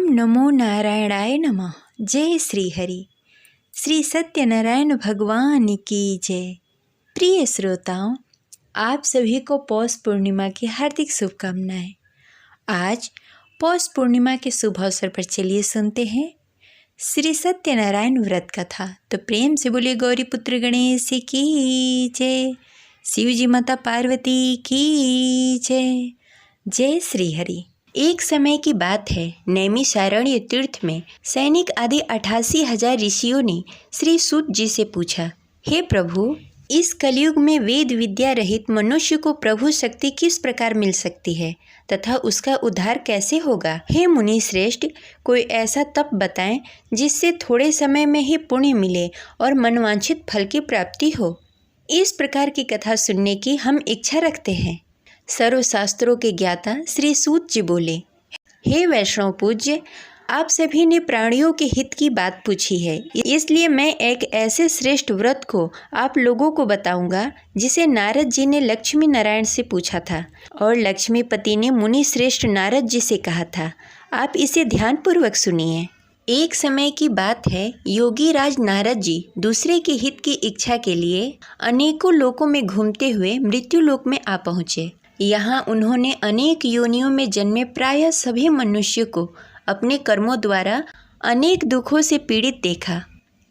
नमो नारायणाय नमः। जय श्री हरि। श्री सत्यनारायण भगवान की जय। प्रिय श्रोताओं, आप सभी को पौष पूर्णिमा की हार्दिक शुभकामनाएं। आज पौष पूर्णिमा के शुभ अवसर पर चलिए सुनते हैं श्री सत्यनारायण व्रत कथा। तो प्रेम से बोलिए गौरी पुत्र गणेश की जय, शिव जी माता पार्वती की जय। जय श्री हरि। एक समय की बात है, नैमिषारण्य तीर्थ में सैनिक आदि 88,000 ऋषियों ने श्री सूत जी से पूछा, हे प्रभु, इस कलयुग में वेद विद्या रहित मनुष्य को प्रभु शक्ति किस प्रकार मिल सकती है तथा उसका उद्धार कैसे होगा? हे मुनि श्रेष्ठ, कोई ऐसा तप बताएं जिससे थोड़े समय में ही पुण्य मिले और मनवांछित फल की प्राप्ति हो। इस प्रकार की कथा सुनने की हम इच्छा रखते हैं। सर्वशास्त्रों के ज्ञाता श्री सूत जी बोले, हे वैष्णव पूज्य, आप सभी ने प्राणियों के हित की बात पूछी है, इसलिए मैं एक ऐसे श्रेष्ठ व्रत को आप लोगों को बताऊंगा जिसे नारद जी ने लक्ष्मी नारायण से पूछा था और लक्ष्मीपति ने मुनि श्रेष्ठ नारद जी से कहा था। आप इसे ध्यानपूर्वक सुनिए। एक समय की बात है, योगी राज नारद जी दूसरे के हित की इच्छा के लिए अनेकों लोकों में घूमते हुए मृत्यु लोक में आ पहुँचे। यहाँ उन्होंने अनेक योनियों में जन्मे प्रायः सभी मनुष्य को अपने कर्मों द्वारा अनेक दुखों से पीड़ित देखा।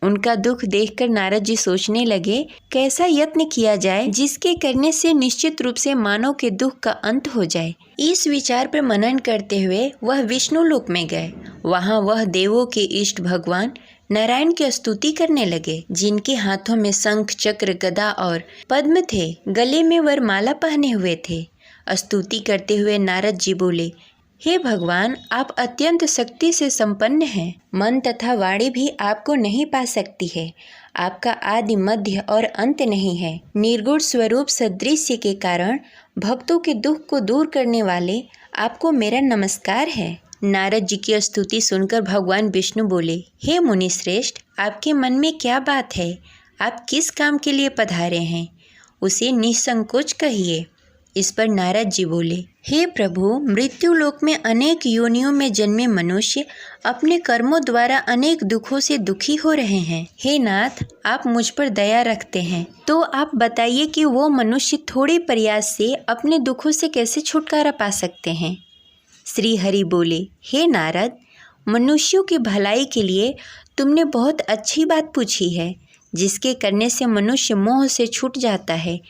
उनका दुख देखकर नारद जी सोचने लगे, कैसा यत्न किया जाए जिसके करने से निश्चित रूप से मानव के दुख का अंत हो जाए। इस विचार पर मनन करते हुए वह विष्णु लोक में गए। वहाँ वह देवों के इष्ट भगवान नारायण की स्तुति करने लगे, जिनके हाथों में शंख चक्र गदा और पद्म थे, गले में वरमाला पहने हुए थे। स्तुति करते हुए नारद जी बोले, हे भगवान, आप अत्यंत शक्ति से संपन्न हैं। मन तथा वाणी भी आपको नहीं पा सकती है। आपका आदि मध्य और अंत नहीं है। निर्गुण स्वरूप सदृश्य के कारण भक्तों के दुख को दूर करने वाले आपको मेरा नमस्कार है। नारद जी की स्तुति सुनकर भगवान विष्णु बोले, हे मुनि श्रेष्ठ, आपके मन में क्या बात है? आप किस काम के लिए पधारे हैं? उसे निसंकोच कहिए। इस पर नारद जी बोले, हे प्रभु, मृत्यु लोक में अनेक योनियों में जन्मे मनुष्य अपने कर्मों द्वारा अनेक दुखों से दुखी हो रहे हैं। हे नाथ, आप मुझ पर दया रखते हैं, तो आप बताइए कि वो मनुष्य थोड़े प्रयास से अपने दुखों से कैसे छुटकारा पा सकते हैं। श्री हरि बोले, हे नारद, मनुष्यों की भलाई के लिए तुमने बहुत अच्छी बात पूछी है। जिसके करने से मनुष्य मोह से छूट जाता है,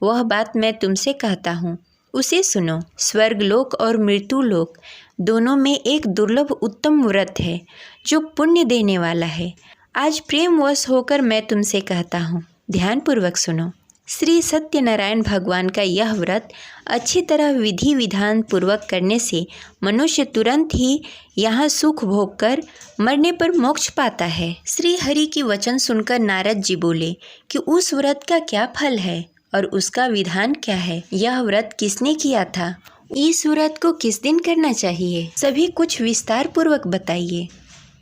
वह बात मैं तुमसे कहता हूँ, उसे सुनो। स्वर्ग लोक और मृत्यु लोक दोनों में एक दुर्लभ उत्तम व्रत है जो पुण्य देने वाला है। आज प्रेमवश होकर मैं तुमसे कहता हूँ, ध्यानपूर्वक सुनो। श्री सत्यनारायण भगवान का यह व्रत अच्छी तरह विधि विधान पूर्वक करने से मनुष्य तुरंत ही यहाँ सुख भोग कर मरने पर मोक्ष पाता है। श्री हरि की वचन सुनकर नारद जी बोले कि उस व्रत का क्या फल है और उसका विधान क्या है? यह व्रत किसने किया था? इस व्रत को किस दिन करना चाहिए? सभी कुछ विस्तार पूर्वक बताइए।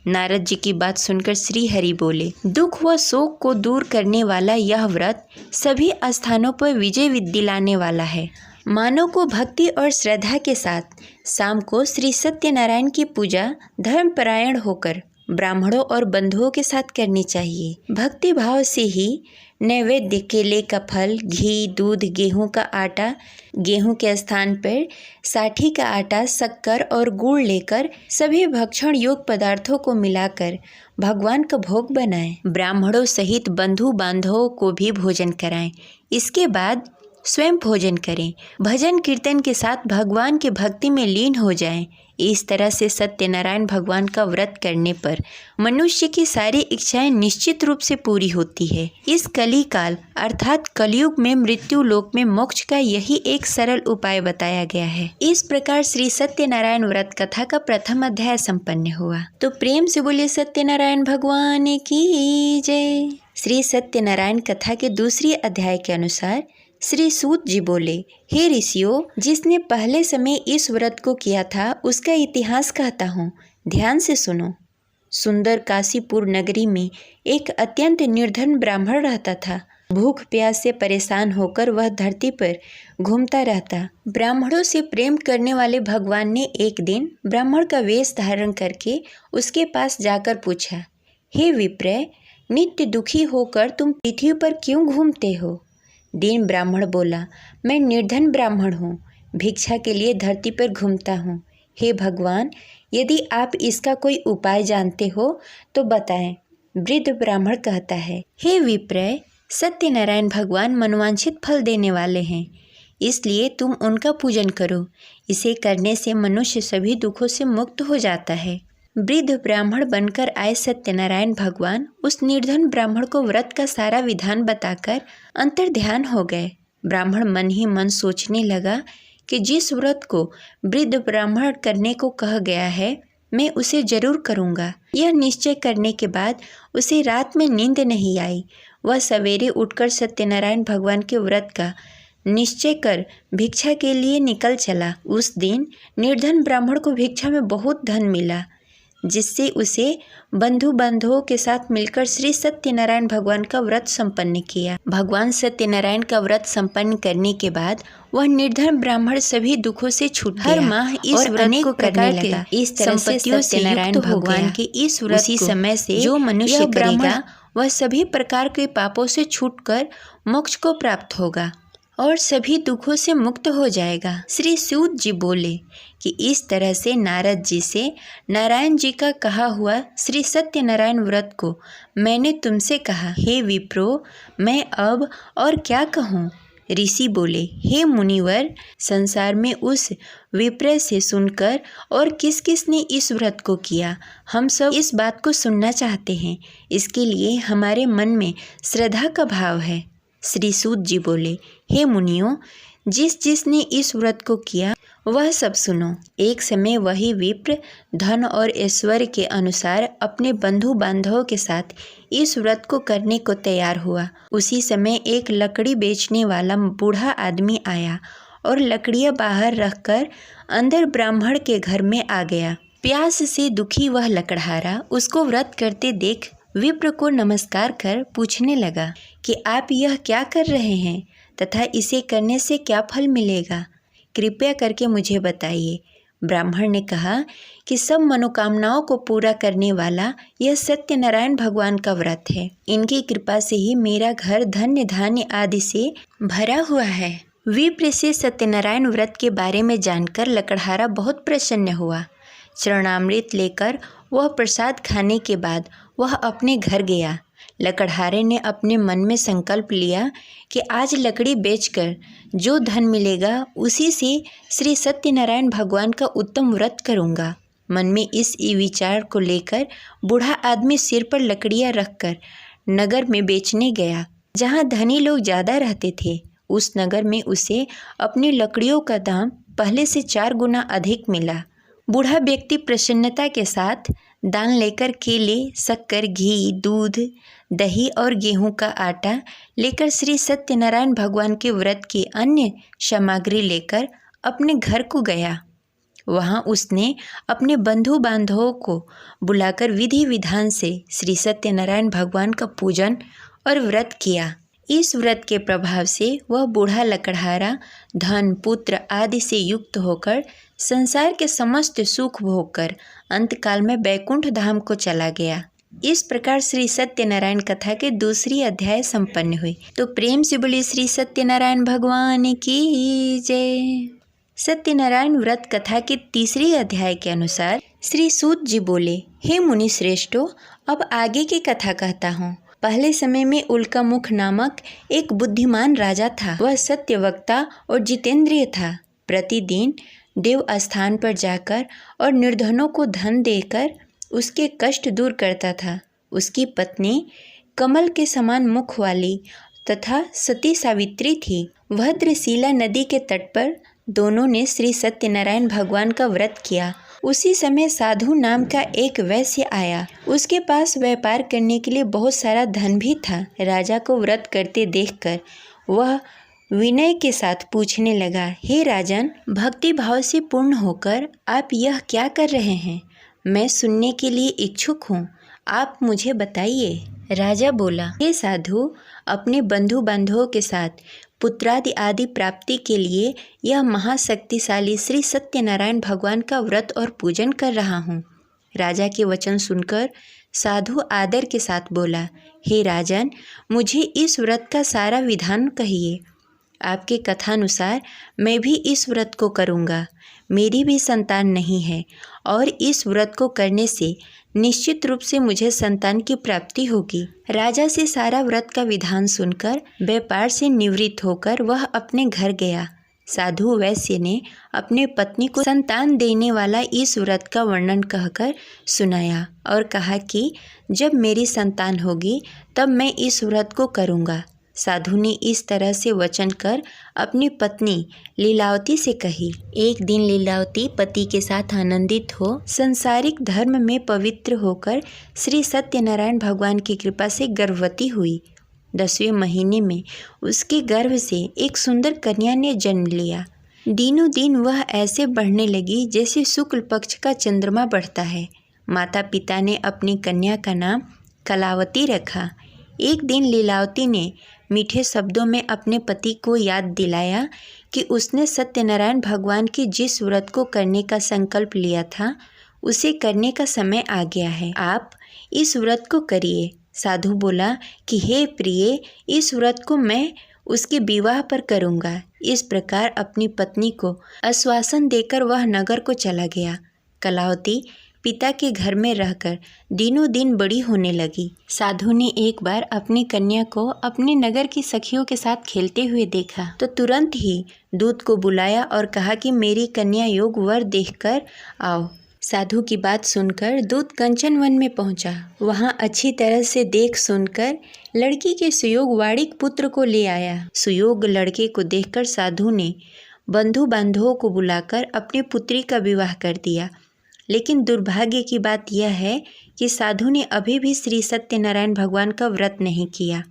नारद जी की बात सुनकर श्री हरि बोले, दुख व शोक को दूर करने वाला यह व्रत सभी स्थानों पर विजय दिलाने वाला है। मानव को भक्ति और श्रद्धा के साथ शाम को श्री सत्यनारायण की पूजा धर्मपरायण होकर ब्राह्मणों और बंधुओं के साथ करनी चाहिए। भक्ति भाव से ही नैवेद्य केले का फल, घी, दूध, गेहूं का आटा, गेहूं के स्थान पर साठी का आटा, शक्कर और गुड़ लेकर सभी भक्षण योग्य पदार्थों को मिलाकर भगवान का भोग बनाएं। ब्राह्मणों सहित बंधु बांधवों को भी भोजन कराएं। इसके बाद स्वयं भोजन करें। भजन कीर्तन के साथ भगवान के भक्ति में लीन हो जाएं। इस तरह से सत्यनारायण भगवान का व्रत करने पर मनुष्य की सारी इच्छाएं निश्चित रूप से पूरी होती है। इस कली काल अर्थात कलयुग में मृत्यु लोक में मोक्ष का यही एक सरल उपाय बताया गया है। इस प्रकार श्री सत्यनारायण व्रत कथा का प्रथम अध्याय संपन्न हुआ। तो प्रेम से बोलिए सत्यनारायण भगवान की जय। श्री सत्यनारायण कथा के दूसरी अध्याय के अनुसार श्री सूत जी बोले, हे ऋषियों, जिसने पहले समय इस व्रत को किया था उसका इतिहास कहता हूँ, ध्यान से सुनो। सुंदर काशीपुर नगरी में एक अत्यंत निर्धन ब्राह्मण रहता था। भूख प्यास से परेशान होकर वह धरती पर घूमता रहता। ब्राह्मणों से प्रेम करने वाले भगवान ने एक दिन ब्राह्मण का वेश धारण करके उसके पास जाकर पूछा, हे विप्र, नित्य दुखी होकर तुम पृथ्वी पर क्यों घूमते हो? दीन ब्राह्मण बोला, मैं निर्धन ब्राह्मण हूँ, भिक्षा के लिए धरती पर घूमता हूँ। हे भगवान, यदि आप इसका कोई उपाय जानते हो तो बताएं। वृद्ध ब्राह्मण कहता है, हे विप्र, सत्यनारायण भगवान मनोवांछित फल देने वाले हैं, इसलिए तुम उनका पूजन करो। इसे करने से मनुष्य सभी दुखों से मुक्त हो जाता है। वृद्ध ब्राह्मण बनकर आए सत्यनारायण भगवान उस निर्धन ब्राह्मण को व्रत का सारा विधान बताकर अंतर्ध्यान हो गए। ब्राह्मण मन ही मन सोचने लगा कि जिस व्रत को वृद्ध ब्राह्मण करने को कहा गया है, मैं उसे जरूर करूँगा। यह निश्चय करने के बाद उसे रात में नींद नहीं आई। वह सवेरे उठकर सत्यनारायण भगवान के व्रत का निश्चय कर भिक्षा के लिए निकल चला। उस दिन निर्धन ब्राह्मण को भिक्षा में बहुत धन मिला, जिससे उसे बंधु बांधवों के साथ मिलकर श्री सत्यनारायण भगवान का व्रत संपन्न किया। भगवान सत्यनारायण का व्रत संपन्न करने के बाद वह निर्धन ब्राह्मण सभी दुखों से छूट गया। हर माह इस व्रत को करने लगा। इस तरह से सत्यनारायण भगवान के इस व्रत को समय से जो मनुष्य करेगा वह सभी प्रकार के पापों से छूटकर मोक्ष को प्राप्त होगा और सभी दुखों से मुक्त हो जाएगा। श्री सूत जी बोले कि इस तरह से नारद जी से नारायण जी का कहा हुआ श्री सत्यनारायण व्रत को मैंने तुमसे कहा। हे विप्रो, मैं अब और क्या कहूँ? ऋषि बोले, हे मुनिवर, संसार में उस विप्र से सुनकर और किस किस ने इस व्रत को किया, हम सब इस बात को सुनना चाहते हैं। इसके लिए हमारे मन में श्रद्धा का भाव है। श्री सूत जी बोले, हे मुनियों, जिस ने इस व्रत को किया वह सब सुनो। एक समय वही विप्र धन और ऐश्वर्य के अनुसार अपने बंधु बांधवों के साथ इस व्रत को करने को तैयार हुआ। उसी समय एक लकड़ी बेचने वाला बूढ़ा आदमी आया और लकड़ियां बाहर रखकर अंदर ब्राह्मण के घर में आ गया। प्यास से दुखी वह लकड़हारा उसको व्रत करते देख विप्र को नमस्कार कर पूछने लगा कि आप यह क्या कर रहे हैं तथा इसे करने से क्या फल मिलेगा, कृपया करके मुझे बताइए। ब्राह्मण ने कहा कि सब मनोकामनाओं को पूरा करने वाला यह सत्यनारायण भगवान का व्रत है। इनकी कृपा से ही मेरा घर धन्य धान्य आदि से भरा हुआ है। विप्र से सत्यनारायण व्रत के बारे में जानकर लकड़हारा बहुत प्रसन्न हुआ। चरणामृत लेकर वह प्रसाद खाने के बाद वह अपने घर गया। लकड़हारे ने अपने मन में संकल्प लिया कि आज लकड़ी बेचकर जो धन मिलेगा उसी से श्री सत्यनारायण भगवान का उत्तम व्रत करूँगा। मन में इस विचार को लेकर बूढ़ा आदमी सिर पर लकड़ियाँ रखकर नगर में बेचने गया। जहाँ धनी लोग ज़्यादा रहते थे, उस नगर में उसे अपनी लकड़ियों का दाम पहले से 4 गुना अधिक मिला। बूढ़ा व्यक्ति प्रसन्नता के साथ दान लेकर केले, शक्कर, घी, दूध, दही और गेहूं का आटा लेकर श्री सत्यनारायण भगवान के व्रत की अन्य सामग्री लेकर अपने घर को गया। वहां उसने अपने बंधु बांधवों को बुलाकर विधि विधान से श्री सत्यनारायण भगवान का पूजन और व्रत किया। इस व्रत के प्रभाव से वह बूढ़ा लकड़हारा धन, पुत्र आदि से युक्त होकर संसार के समस्त सुख भोगकर अंतकाल में बैकुंठ धाम को चला गया। इस प्रकार श्री सत्यनारायण कथा के दूसरी अध्याय संपन्न हुई। तो प्रेम से बोलिए श्री सत्यनारायण भगवान की जय। सत्यनारायण व्रत कथा के तीसरी अध्याय के अनुसार श्री सूत जी बोले, हे मुनि श्रेष्ठों, अब आगे की कथा कहता हूँ। पहले समय में उल्कामुख नामक एक बुद्धिमान राजा था। वह सत्यवक्ता और जितेंद्रिय था। प्रतिदिन देव स्थान पर जाकर और निर्धनों को धन देकर उसके कष्ट दूर करता था। उसकी पत्नी कमल के समान मुख वाली तथा सती सावित्री थी। भद्रशिला नदी के तट पर दोनों ने श्री सत्यनारायण भगवान का व्रत किया। उसी समय साधु नाम का एक वैश्य आया। उसके पास व्यापार करने के लिए बहुत सारा धन भी था। राजा को व्रत करते देखकर वह विनय के साथ पूछने लगा, हे राजन, भक्ति भाव से पूर्ण होकर आप यह क्या कर रहे हैं? मैं सुनने के लिए इच्छुक हूँ। आप मुझे बताइए। राजा बोला, हे साधु, अपने बंधु बांधवों के साथ पुत्रादि आदि प्राप्ति के लिए यह महाशक्तिशाली श्री सत्यनारायण भगवान का व्रत और पूजन कर रहा हूँ। राजा के वचन सुनकर साधु आदर के साथ बोला, हे राजन, मुझे इस व्रत का सारा विधान कहिए। आपके कथानुसार मैं भी इस व्रत को करूँगा। मेरी भी संतान नहीं है और इस व्रत को करने से निश्चित रूप से मुझे संतान की प्राप्ति होगी। राजा से सारा व्रत का विधान सुनकर व्यापार से निवृत्त होकर वह अपने घर गया। साधु वैश्य ने अपने पत्नी को संतान देने वाला इस व्रत का वर्णन कहकर सुनाया और कहा कि जब मेरी संतान होगी तब मैं इस व्रत को करूँगा। साधु ने इस तरह से वचन कर अपनी पत्नी लीलावती से कही। एक दिन लीलावती पति के साथ आनंदित हो संसारिक धर्म में पवित्र होकर श्री सत्यनारायण भगवान की कृपा से गर्भवती हुई। 10वें महीने में उसके गर्भ से एक सुंदर कन्या ने जन्म लिया। दिनों दिन वह ऐसे बढ़ने लगी जैसे शुक्ल पक्ष का चंद्रमा बढ़ता है। माता पिता ने अपनी कन्या का नाम कलावती रखा। एक दिन लीलावती ने मीठे शब्दों में अपने पति को याद दिलाया कि उसने सत्यनारायण भगवान की जिस व्रत को करने का संकल्प लिया था उसे करने का समय आ गया है। आप इस व्रत को करिए। साधु बोला कि हे प्रिय, इस व्रत को मैं उसके विवाह पर करूँगा। इस प्रकार अपनी पत्नी को आश्वासन देकर वह नगर को चला गया। कलावती पिता के घर में रहकर दिनों दिन बड़ी होने लगी। साधु ने एक बार अपनी कन्या को अपने नगर की सखियों के साथ खेलते हुए देखा तो तुरंत ही दूत को बुलाया और कहा कि मेरी कन्या योग वर देखकर आओ। साधु की बात सुनकर दूत कंचन वन में पहुंचा। वहां अच्छी तरह से देख सुनकर लड़की के सुयोग वाड़िक पुत्र को ले आया। सुयोग लड़के को देखकर साधु ने बंधु बांधवों को बुलाकर अपनी पुत्री का विवाह कर दिया। लेकिन दुर्भाग्य की बात यह है कि साधु ने अभी भी श्री सत्यनारायण भगवान का व्रत नहीं किया।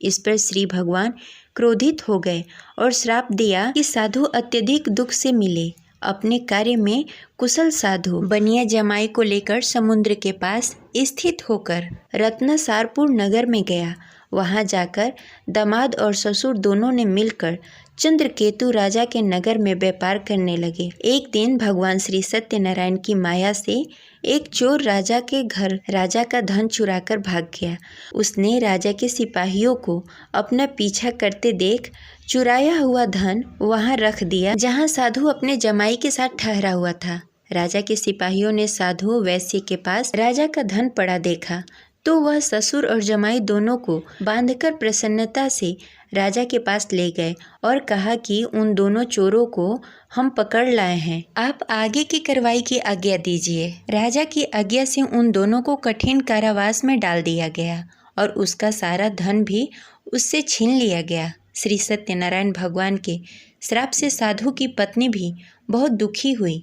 इस पर श्री भगवान क्रोधित हो गए और श्राप दिया कि साधु अत्यधिक दुख से मिले। अपने कार्य में कुशल साधु बनिया जमाई को लेकर समुद्र के पास स्थित होकर रत्नसारपुर नगर में गया। वहां जाकर दामाद और ससुर दोनों ने मिलकर चंद्रकेतु राजा के नगर में व्यापार करने लगे। एक दिन भगवान श्री सत्यनारायण की माया से एक चोर राजा के घर राजा का धन चुराकर भाग गया। उसने राजा के सिपाहियों को अपना पीछा करते देख चुराया हुआ धन वहां रख दिया जहां साधु अपने जमाई के साथ ठहरा हुआ था। राजा के सिपाहियों ने साधु वैश्य के पास राजा का धन पड़ा देखा तो वह ससुर और जमाई दोनों को बांधकर प्रसन्नता से राजा के पास ले गए और कहा कि उन दोनों चोरों को हम पकड़ लाए हैं, आप आगे की कार्रवाई की आज्ञा दीजिए। राजा की आज्ञा से उन दोनों को कठिन कारावास में डाल दिया गया और उसका सारा धन भी उससे छीन लिया गया। श्री सत्यनारायण भगवान के श्राप से साधु की पत्नी भी बहुत दुखी हुई।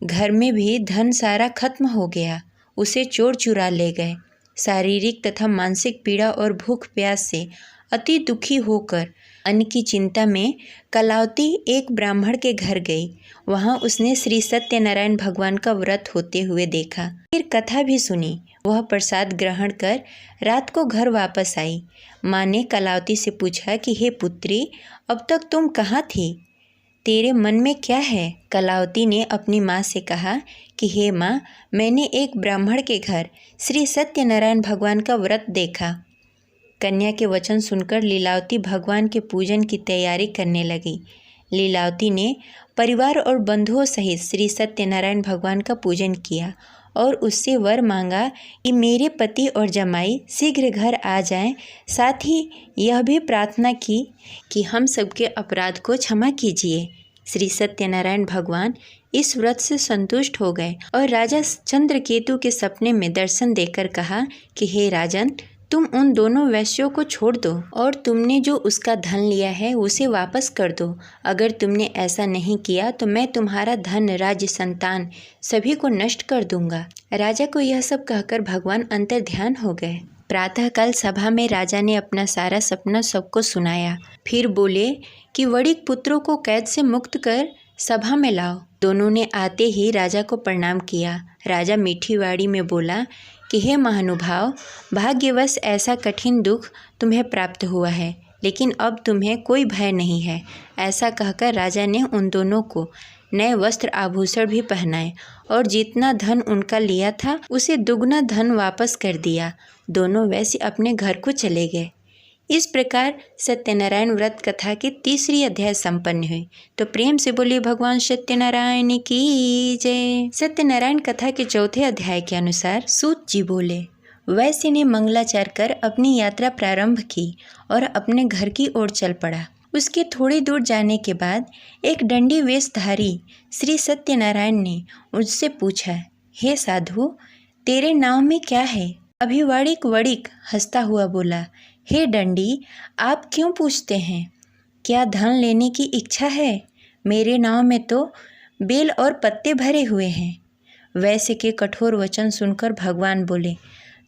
घर में भी धन सारा खत्म हो गया। उसे चोर चुरा ले गए। शारीरिक तथा मानसिक पीड़ा और भूख प्यास से अति दुखी होकर अन्न की चिंता में कलावती एक ब्राह्मण के घर गई। वहां उसने श्री सत्यनारायण भगवान का व्रत होते हुए देखा। फिर कथा भी सुनी। वह प्रसाद ग्रहण कर रात को घर वापस आई। माँ ने कलावती से पूछा कि हे पुत्री, अब तक तुम कहाँ थी? तेरे मन में क्या है? कलावती ने अपनी माँ से कहा कि हे माँ, मैंने एक ब्राह्मण के घर श्री सत्यनारायण भगवान का व्रत देखा। कन्या के वचन सुनकर लीलावती भगवान के पूजन की तैयारी करने लगी। लीलावती ने परिवार और बंधुओं सहित श्री सत्यनारायण भगवान का पूजन किया और उससे वर मांगा कि मेरे पति और जमाई शीघ्र घर आ जाएं। साथ ही यह भी प्रार्थना की कि हम सबके अपराध को क्षमा कीजिए। श्री सत्यनारायण भगवान इस व्रत से संतुष्ट हो गए और राजा चंद्रकेतु के सपने में दर्शन देकर कहा कि हे राजन, तुम उन दोनों वैश्यों को छोड़ दो और तुमने जो उसका धन लिया है उसे वापस कर दो। अगर तुमने ऐसा नहीं किया तो मैं तुम्हारा धन, राज्य, संतान सभी को नष्ट कर दूंगा। राजा को यह सब कहकर भगवान अंतर ध्यान हो गए। प्रातःकाल सभा में राजा ने अपना सारा सपना सबको सुनाया। फिर बोले कि वड़िक पुत्रों को कैद से मुक्त कर सभा में लाओ। दोनों ने आते ही राजा को प्रणाम किया। राजा मीठी वाणी में बोला कि हे महानुभाव, भाग्यवश ऐसा कठिन दुख तुम्हें प्राप्त हुआ है, लेकिन अब तुम्हें कोई भय नहीं है। ऐसा कहकर राजा ने उन दोनों को नए वस्त्र आभूषण भी पहनाए और जितना धन उनका लिया था उसे दुगना धन वापस कर दिया। दोनों वैसे अपने घर को चले गए। इस प्रकार सत्यनारायण व्रत कथा की तीसरी अध्याय संपन्न हुई। तो प्रेम से बोलिए भगवान सत्यनारायण की जय। सत्यनारायण कथा के चौथे अध्याय के अनुसार सूत जी बोले, वैश्य ने मंगलाचार कर अपनी यात्रा प्रारंभ की और अपने घर की ओर चल पड़ा। उसके थोड़ी दूर जाने के बाद एक दंडी वेशधारी श्री सत्यनारायण ने उससे पूछा, हे साधु, तेरे नाम में क्या है? अभिवाड़िक वड़िक हंसता हुआ बोला, हे दंडी, आप क्यों पूछते हैं? क्या धन लेने की इच्छा है? मेरे नाव में तो बेल और पत्ते भरे हुए हैं। वैश्य के कठोर वचन सुनकर भगवान बोले,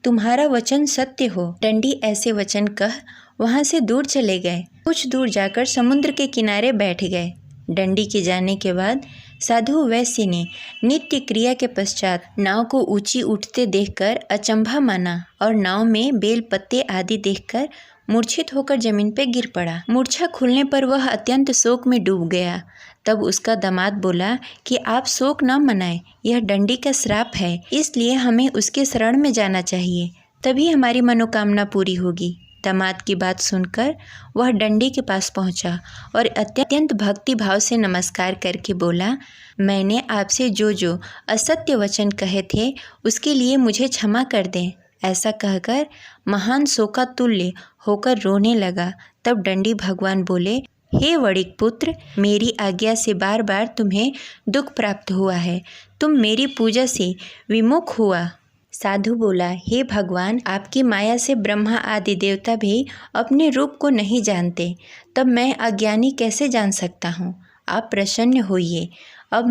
तुम्हारा वचन सत्य हो। दंडी ऐसे वचन कह वहाँ से दूर चले गए। कुछ दूर जाकर समुद्र के किनारे बैठ गए। दंडी के जाने के बाद साधु वैश्य ने नित्य क्रिया के पश्चात नाव को ऊंची उठते देखकर अचंभा माना और नाव में बेल पत्ते आदि देखकर मूर्छित होकर जमीन पर गिर पड़ा। मूर्छा खुलने पर वह अत्यंत शोक में डूब गया। तब उसका दामाद बोला कि आप शोक न मनाएं, यह दंडी का श्राप है, इसलिए हमें उसके शरण में जाना चाहिए, तभी हमारी मनोकामना पूरी होगी। दामाद की बात सुनकर वह दंडी के पास पहुंचा और अत्यंत भक्ति भाव से नमस्कार करके बोला, मैंने आपसे जो असत्य वचन कहे थे उसके लिए मुझे क्षमा कर दें। ऐसा कहकर महान शोकातुल्य होकर रोने लगा। तब दंडी भगवान बोले, हे वड़िक पुत्र, मेरी आज्ञा से बार बार तुम्हें दुख प्राप्त हुआ है, तुम मेरी पूजा से विमुख हुआ। साधु बोला, हे भगवान, आपकी माया से ब्रह्मा आदि देवता भी अपने रूप को नहीं जानते, तब मैं अज्ञानी कैसे जान सकता हूँ? आप प्रसन्न होइए। अब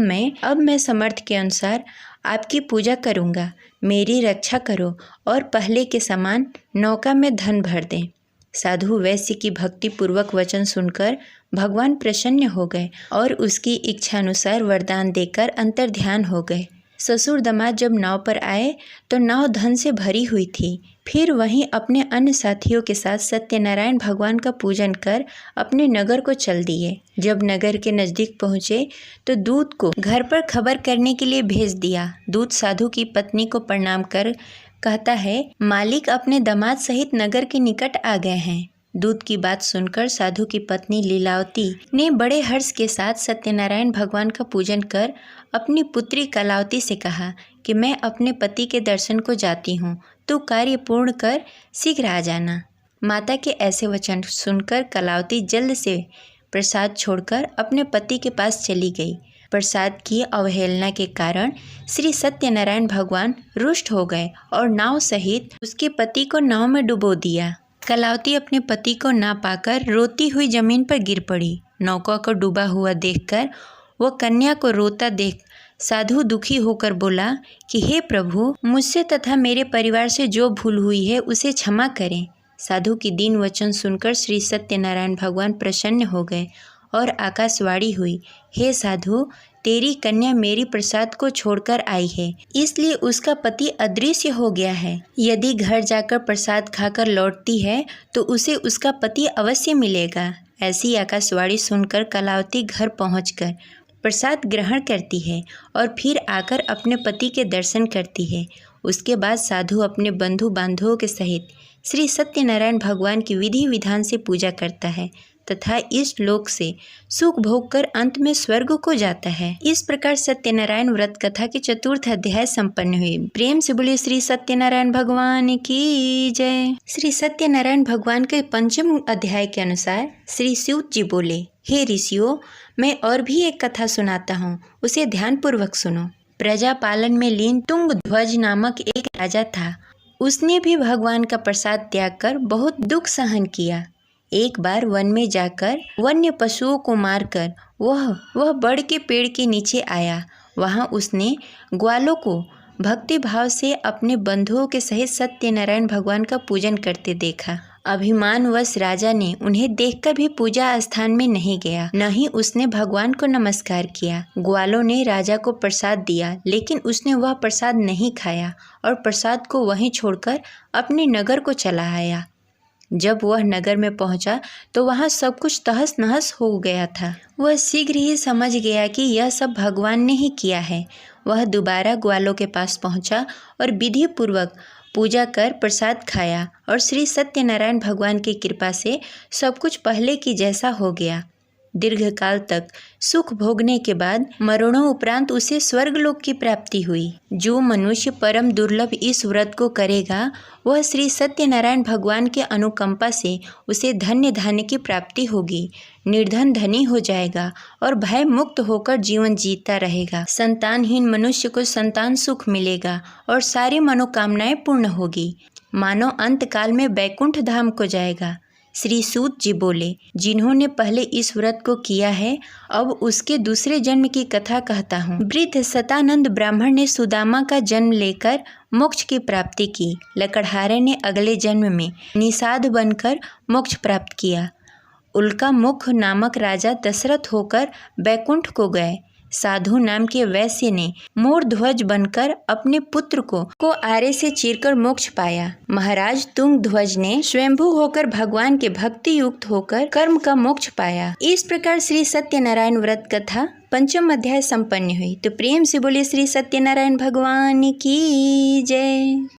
मैं समर्थ के अनुसार आपकी पूजा करूँगा। मेरी रक्षा करो और पहले के समान नौका में धन भर दें। साधु वैश्य की भक्ति पूर्वक वचन सुनकर भगवान प्रसन्न हो गए और उसकी इच्छानुसार वरदान देकर अंतर्ध्यान हो गए। ससुर दामाद जब नाव पर आए तो नाव धन से भरी हुई थी। फिर वहीं अपने अन्य साथियों के साथ सत्यनारायण भगवान का पूजन कर अपने नगर को चल दिए। जब नगर के नज़दीक पहुँचे तो दूत को घर पर खबर करने के लिए भेज दिया। दूत साधु की पत्नी को प्रणाम कर कहता है, मालिक अपने दामाद सहित नगर के निकट आ गए हैं। दूत की बात सुनकर साधु की पत्नी लीलावती ने बड़े हर्ष के साथ सत्यनारायण भगवान का पूजन कर अपनी पुत्री कलावती से कहा कि मैं अपने पति के दर्शन को जाती हूँ, तू कार्य पूर्ण कर शीघ्र आ जाना। माता के ऐसे वचन सुनकर कलावती जल्द से प्रसाद छोड़कर अपने पति के पास चली गई। प्रसाद की अवहेलना के कारण श्री सत्यनारायण भगवान रुष्ट हो गए और नाव सहित उसके पति को नाव में डुबो दिया। कलावती अपने पति को ना पाकर रोती हुई जमीन पर गिर पड़ी। नौका को डूबा हुआ देखकर वह कन्या को रोता देख साधु दुखी होकर बोला कि हे प्रभु, मुझसे तथा मेरे परिवार से जो भूल हुई है उसे क्षमा करें। साधु की दीन वचन सुनकर श्री सत्यनारायण भगवान प्रसन्न हो गए और आकाशवाणी हुई, हे साधु, तेरी कन्या मेरी प्रसाद को छोड़कर आई है, इसलिए उसका पति अदृश्य हो गया है। यदि घर जाकर प्रसाद खाकर लौटती है तो उसे उसका पति अवश्य मिलेगा। ऐसी आकाशवाणी सुनकर कलावती घर पहुंचकर प्रसाद ग्रहण करती है और फिर आकर अपने पति के दर्शन करती है। उसके बाद साधु अपने बंधु बांधवों के सहित श्री सत्यनारायण भगवान की विधि विधान से पूजा करता है तथा इस लोक से सुख भोग कर अंत में स्वर्ग को जाता है। इस प्रकार सत्यनारायण व्रत कथा की चतुर्थ अध्याय संपन्न हुई। प्रेम से बोलिए श्री सत्यनारायण भगवान की जय। श्री सत्यनारायण भगवान के पंचम अध्याय के अनुसार श्री सूत जी बोले, हे ऋषियों, मैं और भी एक कथा सुनाता हूँ, उसे ध्यान पूर्वक सुनो। प्रजा पालन में लीन तुंगध्वज नामक एक राजा था। उसने भी भगवान का प्रसाद त्याग कर बहुत दुख सहन किया। एक बार वन में जाकर वन्य पशुओं को मारकर वह बड़ के पेड़ के नीचे आया। वहाँ उसने ग्वालों को भक्ति भाव से अपने बंधुओं के सहित सत्यनारायण भगवान का पूजन करते देखा अभिमानवश राजा ने उन्हें देखकर भी पूजा स्थान में नहीं गया, न ही उसने भगवान को नमस्कार किया। ग्वालों ने राजा को प्रसाद दिया, लेकिन उसने वह प्रसाद नहीं खाया और प्रसाद को वहीं छोड़कर अपने नगर को चला आया। जब वह नगर में पहुंचा तो वहां सब कुछ तहस नहस हो गया था। वह शीघ्र ही समझ गया कि यह सब भगवान ने ही किया है। वह दोबारा ग्वालों के पास पहुंचा और विधि पूर्वक पूजा कर प्रसाद खाया और श्री सत्यनारायण भगवान की कृपा से सब कुछ पहले की जैसा हो गया। दीर्घकाल तक सुख भोगने के बाद मरणों उपरांत उसे स्वर्गलोक की प्राप्ति हुई। जो मनुष्य परम दुर्लभ इस व्रत को करेगा, वह श्री सत्यनारायण भगवान के अनुकंपा से उसे धन्य धान्य की प्राप्ति होगी, निर्धन धनी हो जाएगा और भय मुक्त होकर जीवन जीता रहेगा। संतानहीन मनुष्य को संतान सुख मिलेगा और सारी मनोकामनाएं पूर्ण होगी। मानव अंत काल में बैकुंठ धाम को जाएगा। श्री सूत जी बोले, जिन्होंने पहले इस व्रत को किया है, अब उसके दूसरे जन्म की कथा कहता हूँ। वृद्ध सतानंद ब्राह्मण ने सुदामा का जन्म लेकर मोक्ष की प्राप्ति की। लकड़हारे ने अगले जन्म में निषाद बनकर मोक्ष प्राप्त किया। उल्का मुख नामक राजा दशरथ होकर बैकुंठ को गए। साधु नाम के वैश्य ने मोर ध्वज बनकर अपने पुत्र को आरे से चीरकर मोक्ष पाया। महाराज तुंग ध्वज ने स्वयंभू होकर भगवान के भक्ति युक्त होकर कर्म का मोक्ष पाया। इस प्रकार श्री सत्यनारायण व्रत कथा पंचम अध्याय संपन्न हुई। तो प्रेम से बोले श्री सत्यनारायण भगवान की जय।